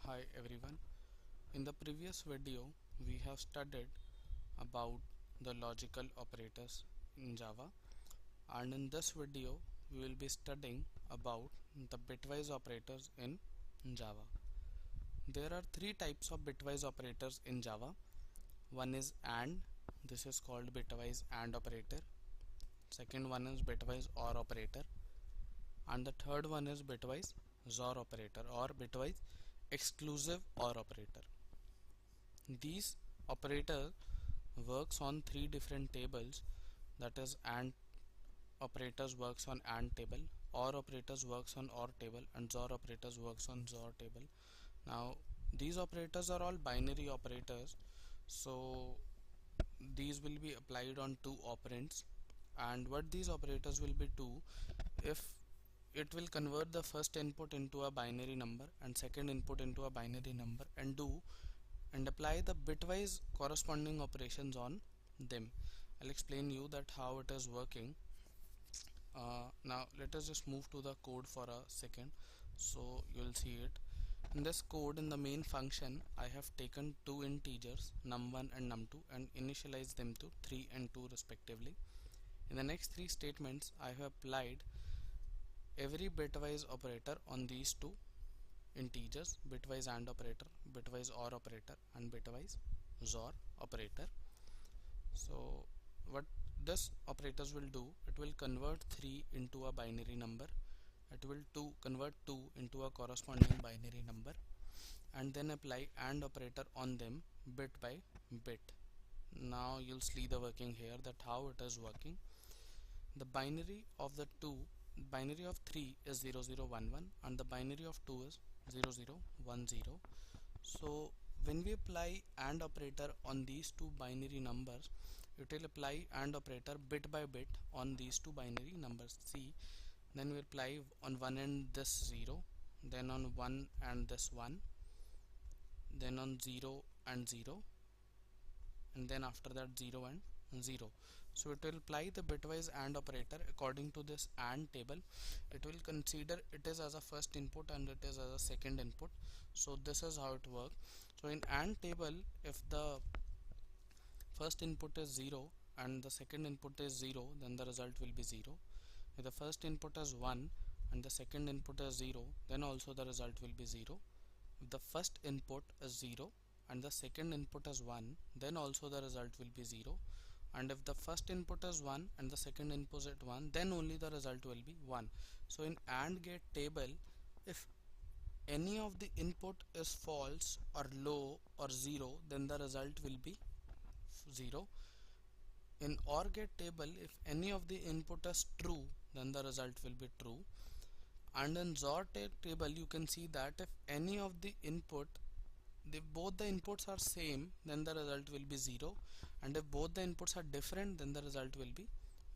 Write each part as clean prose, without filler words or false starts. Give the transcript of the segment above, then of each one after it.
Hi everyone. In the previous video we have studied about the logical operators in Java, and in this video we will be studying about the bitwise operators in Java. There are three types of bitwise operators in Java. One is AND, this is called bitwise AND operator. Second one is bitwise OR operator, and the third one is bitwise XOR operator or bitwise exclusive OR operator. These operator works on three different tables, that is AND operators works on AND table, OR operators works on OR table, and XOR operators works on XOR table. Now these operators are all binary operators, so these will be applied on two operands. And what these operators will be do, if it will convert the first input into a binary number and second input into a binary number and apply the bitwise corresponding operations on them. I'll explain you that how it is working. Now let us just move to the code for a second so you'll see it. In this code, in the main function, I have taken two integers num1 and num2 and initialized them to 3 and 2 respectively. In the next three statements, I have applied every bitwise operator on these two integers: bitwise AND operator, bitwise OR operator, and bitwise XOR operator. So what this operators will do, it will convert 3 into a binary number, it will convert 2 into a corresponding binary number, and then apply AND operator on them bit by bit. Now you'll see the working here, that how it is working. The binary of 3 is 0011 and the binary of 2 is 0010. So when we apply AND operator on these two binary numbers, it will apply AND operator bit by bit on these two binary numbers. See, then we apply on one end this 0, then on 1 and this 1, then on 0 and 0, and then after that 0 and 0. So it will apply the bitwise AND operator according to this AND table. It will consider it is as a first input and it is as a second input. So this is how it works. So in AND table, if the first input is 0 and the second input is 0, then the result will be 0. If the first input is 1 and the second input is 0, then also the result will be 0. If the first input is 0 and the second input is 1, then also the result will be 0. And if the first input is 1 and the second input is 1, then only the result will be 1. So in AND gate table, if any of the input is false or low or 0, then the result will be 0. In OR gate table, if any of the input is true, then the result will be true. And in XOR table, you can see that if any of the input, both the inputs are same, then the result will be 0, and if both the inputs are different, then the result will be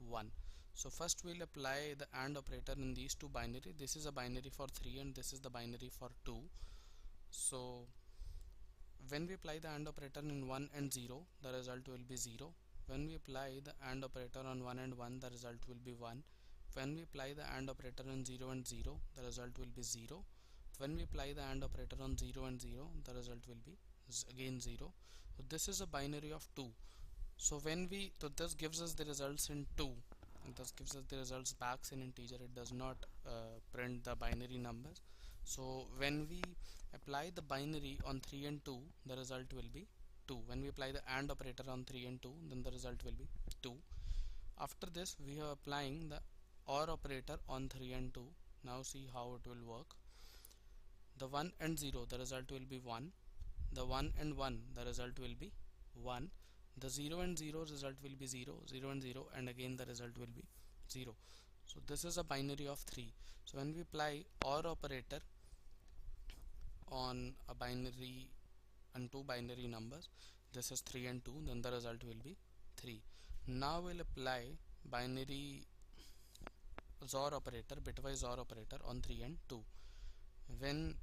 1. So first we'll apply the AND operator in these two binary. This is a binary for 3 and this is the binary for 2. So when we apply the AND operator in 1 and 0, the result will be 0. When we apply the AND operator on 1 and 1, the result will be 1. When we apply the AND operator on 0 and 0, the result will be 0. When we apply the AND operator on 0 and 0, the result will be again 0. So this is a binary of 2. So this gives us the results in 2, and this gives us the results back in integer. It does not print the binary numbers. So when we apply the binary on 3 and 2, the result will be 2. When we apply the AND operator on 3 and 2, then the result will be 2. After this, we are applying the OR operator on 3 and 2. Now see how it will work. The 1 and 0, the result will be 1. The 1 and 1, the result will be 1. The 0 and 0 result will be 0, 0 and 0, and again the result will be 0. So this is a binary of 3. So when we apply OR operator on a binary and two binary numbers, this is 3 and 2, then the result will be 3. Now we'll apply binary XOR operator, bitwise XOR operator on 3 and 2. When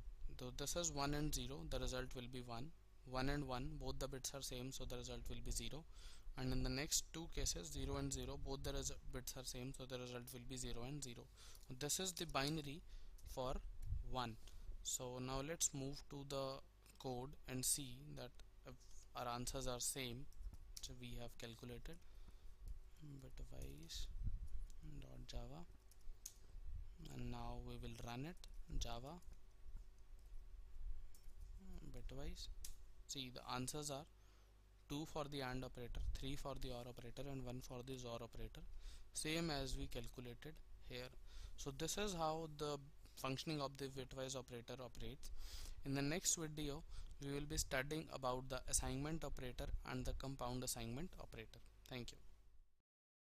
this is 1 and 0, the result will be 1. 1 and 1, both the bits are same, so the result will be 0. And in the next two cases, 0 and 0, both the bits are same, so the result will be 0 and 0. This is the binary for 1. So now let's move to the code and see that if our answers are same. So we have calculated bitwise.java, and now we will run it. Java bitwise. See, the answers are 2 for the AND operator, 3 for the OR operator, and 1 for the XOR operator, same as we calculated here. So this is how the functioning of the bitwise operator operates. In the next video we will be studying about the assignment operator and the compound assignment operator. Thank you.